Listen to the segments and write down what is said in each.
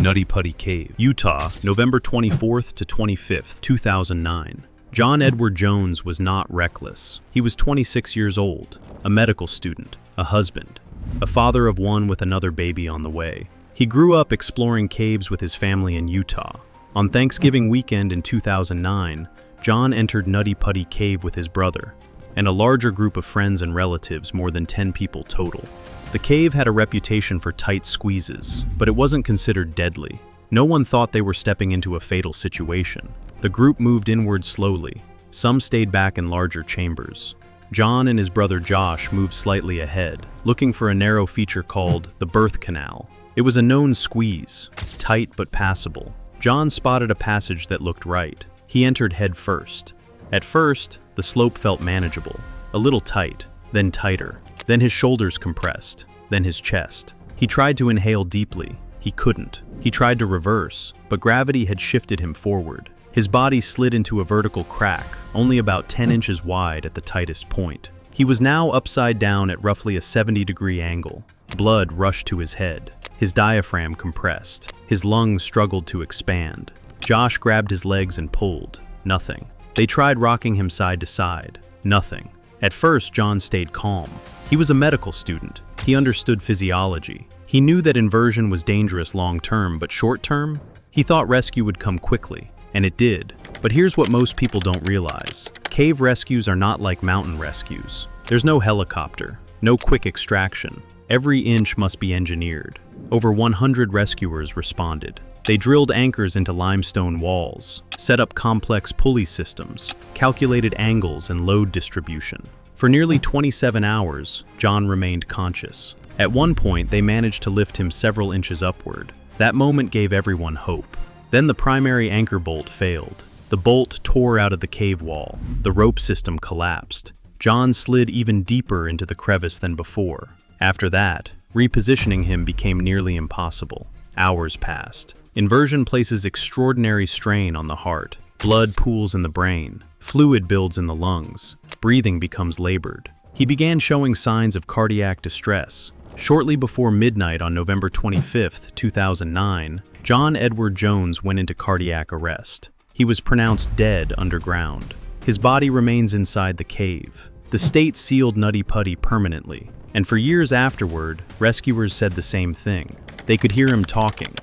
Nutty Putty Cave, Utah, November 24th to 25th, 2009. John Edward Jones was not reckless. He was 26 years old, a medical student, a husband, a father of one with another baby on the way. He grew up exploring caves with his family in Utah. On Thanksgiving weekend in 2009, John entered Nutty Putty Cave with his brother and a larger group of friends and relatives, more than 10 people total. The cave had a reputation for tight squeezes, but it wasn't considered deadly. No one thought they were stepping into a fatal situation. The group moved inward slowly. Some stayed back in larger chambers. John and his brother Josh moved slightly ahead, looking for a narrow feature called the birth canal. It was a known squeeze, tight but passable. John spotted a passage that looked right. He entered head first. At first, the slope felt manageable, a little tight, then tighter. Then his shoulders compressed, then his chest. He tried to inhale deeply. He couldn't. He tried to reverse, but gravity had shifted him forward. His body slid into a vertical crack, only about 10 inches wide at the tightest point. He was now upside down at roughly a 70-degree angle. Blood rushed to his head. His diaphragm compressed. His lungs struggled to expand. Josh grabbed his legs and pulled. Nothing. They tried rocking him side to side. Nothing. At first, John stayed calm. He was a medical student. He understood physiology. He knew that inversion was dangerous long-term, but short-term, he thought rescue would come quickly, and it did. But here's what most people don't realize. Cave rescues are not like mountain rescues. There's no helicopter, no quick extraction. Every inch must be engineered. Over 100 rescuers responded. They drilled anchors into limestone walls, set up complex pulley systems, calculated angles and load distribution. For nearly 27 hours, John remained conscious. At one point, they managed to lift him several inches upward. That moment gave everyone hope. Then the primary anchor bolt failed. The bolt tore out of the cave wall. The rope system collapsed. John slid even deeper into the crevice than before. After that, repositioning him became nearly impossible. Hours passed. Inversion places extraordinary strain on the heart. Blood pools in the brain. Fluid builds in the lungs. Breathing becomes labored. He began showing signs of cardiac distress. Shortly before midnight on November 25th, 2009, John Edward Jones went into cardiac arrest. He was pronounced dead underground. His body remains inside the cave. The state sealed Nutty Putty permanently, and for years afterward, rescuers said the same thing. They could hear him talking,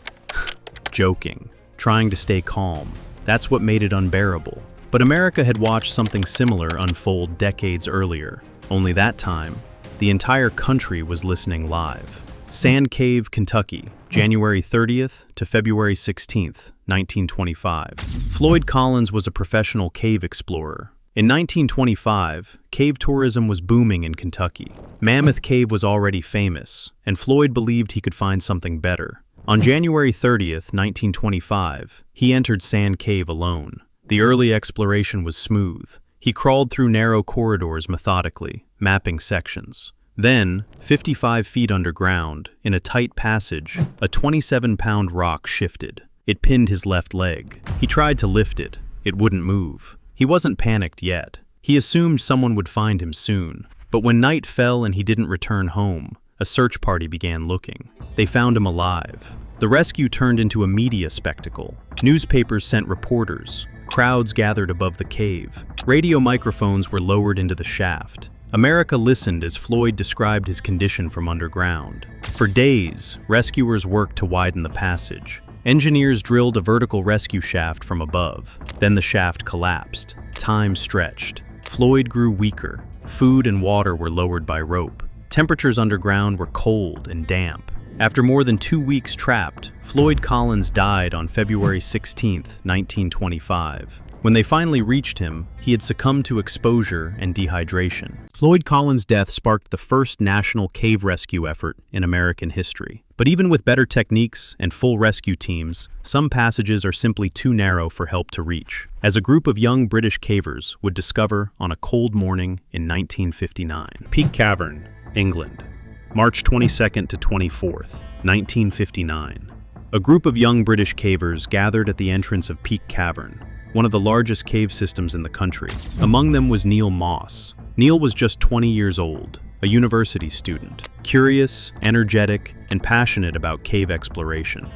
joking, trying to stay calm. That's what made it unbearable. But America had watched something similar unfold decades earlier. Only that time, the entire country was listening live. Sand Cave, Kentucky, January 30th to February 16th, 1925. Floyd Collins was a professional cave explorer. In 1925, cave tourism was booming in Kentucky. Mammoth Cave was already famous, and Floyd believed he could find something better. On January 30th, 1925, he entered Sand Cave alone. The early exploration was smooth. He crawled through narrow corridors methodically, mapping sections. Then, 55 feet underground, in a tight passage, a 27-pound rock shifted. It pinned his left leg. He tried to lift it. It wouldn't move. He wasn't panicked yet. He assumed someone would find him soon. But when night fell and he didn't return home, a search party began looking. They found him alive. The rescue turned into a media spectacle. Newspapers sent reporters. Crowds gathered above the cave. Radio microphones were lowered into the shaft. America listened as Floyd described his condition from underground. For days, rescuers worked to widen the passage. Engineers drilled a vertical rescue shaft from above. Then the shaft collapsed. Time stretched. Floyd grew weaker. Food and water were lowered by rope. Temperatures underground were cold and damp. After more than 2 weeks trapped, Floyd Collins died on February 16, 1925. When they finally reached him, he had succumbed to exposure and dehydration. Floyd Collins' death sparked the first national cave rescue effort in American history. But even with better techniques and full rescue teams, some passages are simply too narrow for help to reach, as a group of young British cavers would discover on a cold morning in 1959. Peak Cavern, England, March 22nd to 24th, 1959. A group of young British cavers gathered at the entrance of Peak Cavern, one of the largest cave systems in the country. Among them was Neil Moss. Neil was just 20 years old, a university student, curious, energetic, and passionate about cave exploration.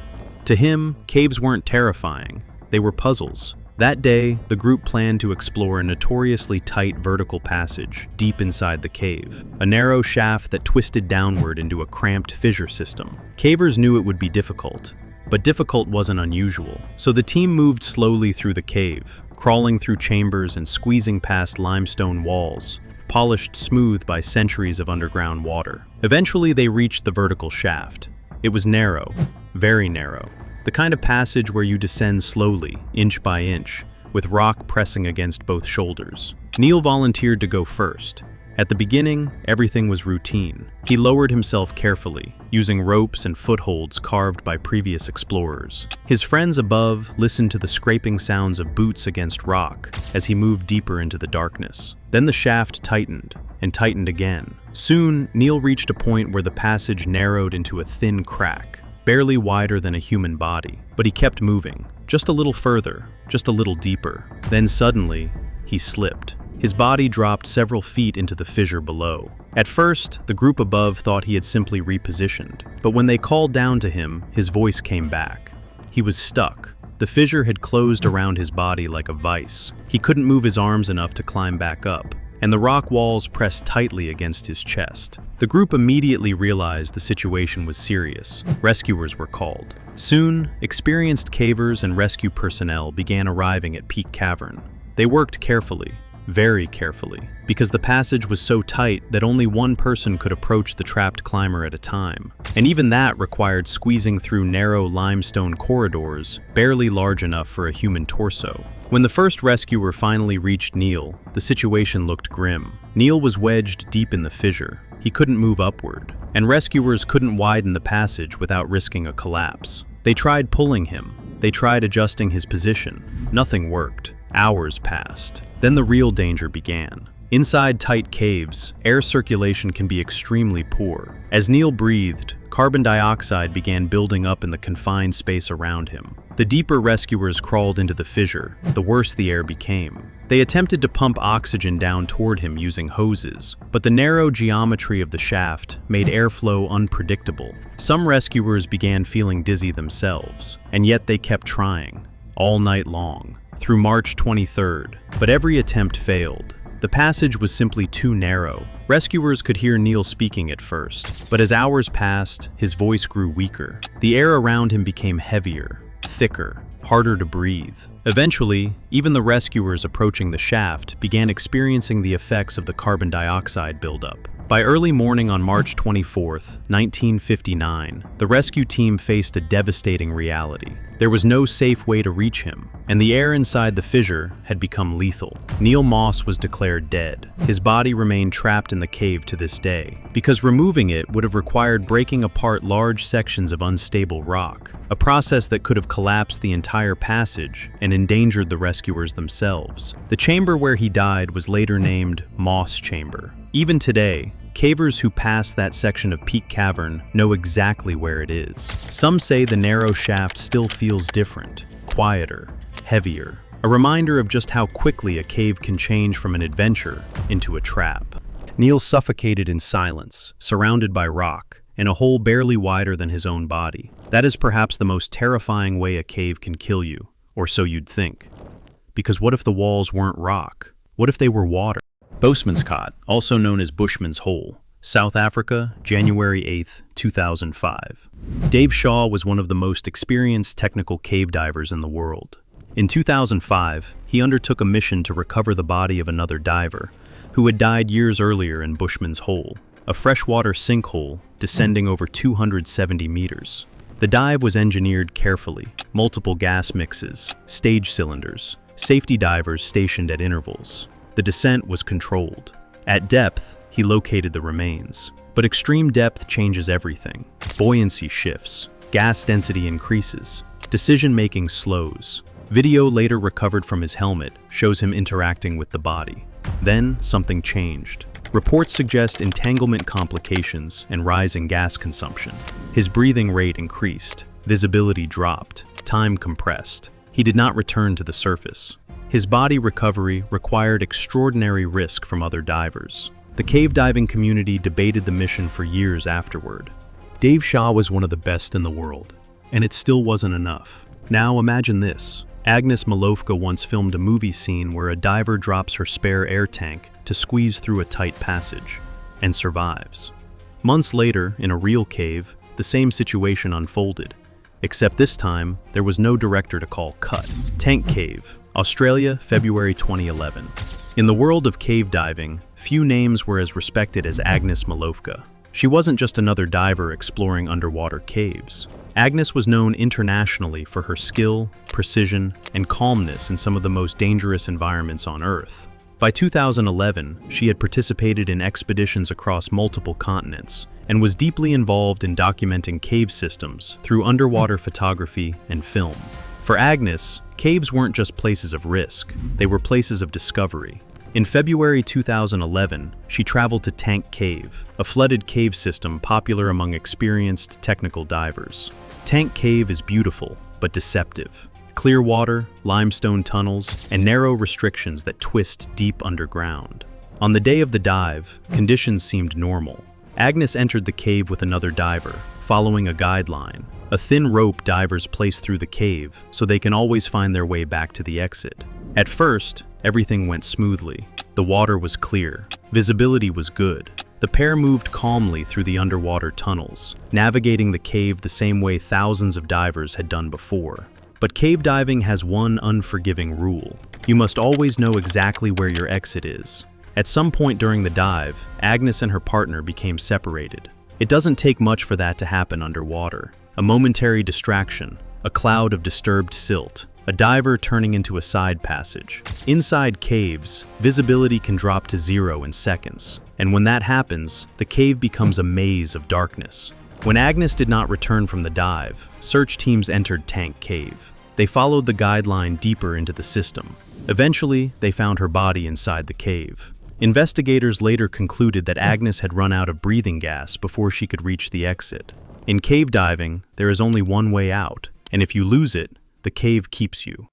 To him, caves weren't terrifying, they were puzzles. That day, the group planned to explore a notoriously tight vertical passage deep inside the cave, a narrow shaft that twisted downward into a cramped fissure system. Cavers knew it would be difficult, but difficult wasn't unusual. So the team moved slowly through the cave, crawling through chambers and squeezing past limestone walls, polished smooth by centuries of underground water. Eventually, they reached the vertical shaft. It was narrow, very narrow. The kind of passage where you descend slowly, inch by inch, with rock pressing against both shoulders. Neil volunteered to go first. At the beginning, everything was routine. He lowered himself carefully, using ropes and footholds carved by previous explorers. His friends above listened to the scraping sounds of boots against rock as he moved deeper into the darkness. Then the shaft tightened, and tightened again. Soon, Neil reached a point where the passage narrowed into a thin crack, barely wider than a human body. But he kept moving, just a little further, just a little deeper. Then suddenly, he slipped. His body dropped several feet into the fissure below. At first, the group above thought he had simply repositioned, but when they called down to him, his voice came back. He was stuck. The fissure had closed around his body like a vice. He couldn't move his arms enough to climb back up, and the rock walls pressed tightly against his chest. The group immediately realized the situation was serious. Rescuers were called. Soon, experienced cavers and rescue personnel began arriving at Peak Cavern. They worked carefully, very carefully, because the passage was so tight that only one person could approach the trapped climber at a time. And even that required squeezing through narrow limestone corridors, barely large enough for a human torso. When the first rescuer finally reached Neil, the situation looked grim. Neil was wedged deep in the fissure. He couldn't move upward, and rescuers couldn't widen the passage without risking a collapse. They tried pulling him. They tried adjusting his position. Nothing worked. Hours passed. Then the real danger began. Inside tight caves, air circulation can be extremely poor. As Neil breathed, carbon dioxide began building up in the confined space around him. The deeper rescuers crawled into the fissure, the worse the air became. They attempted to pump oxygen down toward him using hoses, but the narrow geometry of the shaft made airflow unpredictable. Some rescuers began feeling dizzy themselves, and yet they kept trying, all night long, through March 23rd. But every attempt failed. The passage was simply too narrow. Rescuers could hear Neil speaking at first, but as hours passed, his voice grew weaker. The air around him became heavier, thicker, harder to breathe. Eventually, even the rescuers approaching the shaft began experiencing the effects of the carbon dioxide buildup. By early morning on March 24, 1959, the rescue team faced a devastating reality. There was no safe way to reach him, and the air inside the fissure had become lethal. Neil Moss was declared dead. His body remained trapped in the cave to this day, because removing it would have required breaking apart large sections of unstable rock, a process that could have collapsed the entire passage and endangered the rescuers themselves. The chamber where he died was later named Moss Chamber. Even today, cavers who pass that section of Peak Cavern know exactly where it is. Some say the narrow shaft still feels different, quieter, heavier, a reminder of just how quickly a cave can change from an adventure into a trap. Neil suffocated in silence, surrounded by rock, in a hole barely wider than his own body. That is perhaps the most terrifying way a cave can kill you, or so you'd think. Because what if the walls weren't rock? What if they were water? Boesmanscot, also known as Bushman's Hole, South Africa, January 8, 2005. Dave Shaw was one of the most experienced technical cave divers in the world. In 2005, he undertook a mission to recover the body of another diver who had died years earlier in Bushman's Hole, a freshwater sinkhole descending over 270 meters. The dive was engineered carefully, multiple gas mixes, stage cylinders, safety divers stationed at intervals. The descent was controlled. At depth, he located the remains. But extreme depth changes everything. Buoyancy shifts, gas density increases, decision-making slows. Video later recovered from his helmet shows him interacting with the body. Then, something changed. Reports suggest entanglement complications and rising gas consumption. His breathing rate increased, visibility dropped, time compressed. He did not return to the surface. His body recovery required extraordinary risk from other divers. The cave diving community debated the mission for years afterward. Dave Shaw was one of the best in the world. And it still wasn't enough. Now imagine this. Agnes Malovka once filmed a movie scene where a diver drops her spare air tank to squeeze through a tight passage, and survives. Months later, in a real cave, the same situation unfolded, except this time, there was no director to call cut. Tank Cave, Australia, February 2011. In the world of cave diving, few names were as respected as Agnes Malovka. She wasn't just another diver exploring underwater caves. Agnes was known internationally for her skill, precision, and calmness in some of the most dangerous environments on Earth. By 2011, she had participated in expeditions across multiple continents and was deeply involved in documenting cave systems through underwater photography and film. For Agnes, caves weren't just places of risk, they were places of discovery. In February 2011, she traveled to Tank Cave, a flooded cave system popular among experienced technical divers. Tank Cave is beautiful, but deceptive. Clear water, limestone tunnels, and narrow restrictions that twist deep underground. On the day of the dive, conditions seemed normal. Agnes entered the cave with another diver, following a guideline, a thin rope divers place through the cave so they can always find their way back to the exit. At first, everything went smoothly. The water was clear, visibility was good. The pair moved calmly through the underwater tunnels, navigating the cave the same way thousands of divers had done before. But cave diving has one unforgiving rule. You must always know exactly where your exit is. At some point during the dive, Agnes and her partner became separated. It doesn't take much for that to happen underwater. A momentary distraction, a cloud of disturbed silt, a diver turning into a side passage. Inside caves, visibility can drop to 0 in seconds, and when that happens, the cave becomes a maze of darkness. When Agnes did not return from the dive, search teams entered Tank Cave. They followed the guideline deeper into the system. Eventually, they found her body inside the cave. Investigators later concluded that Agnes had run out of breathing gas before she could reach the exit. In cave diving, there is only one way out, and if you lose it, the cave keeps you.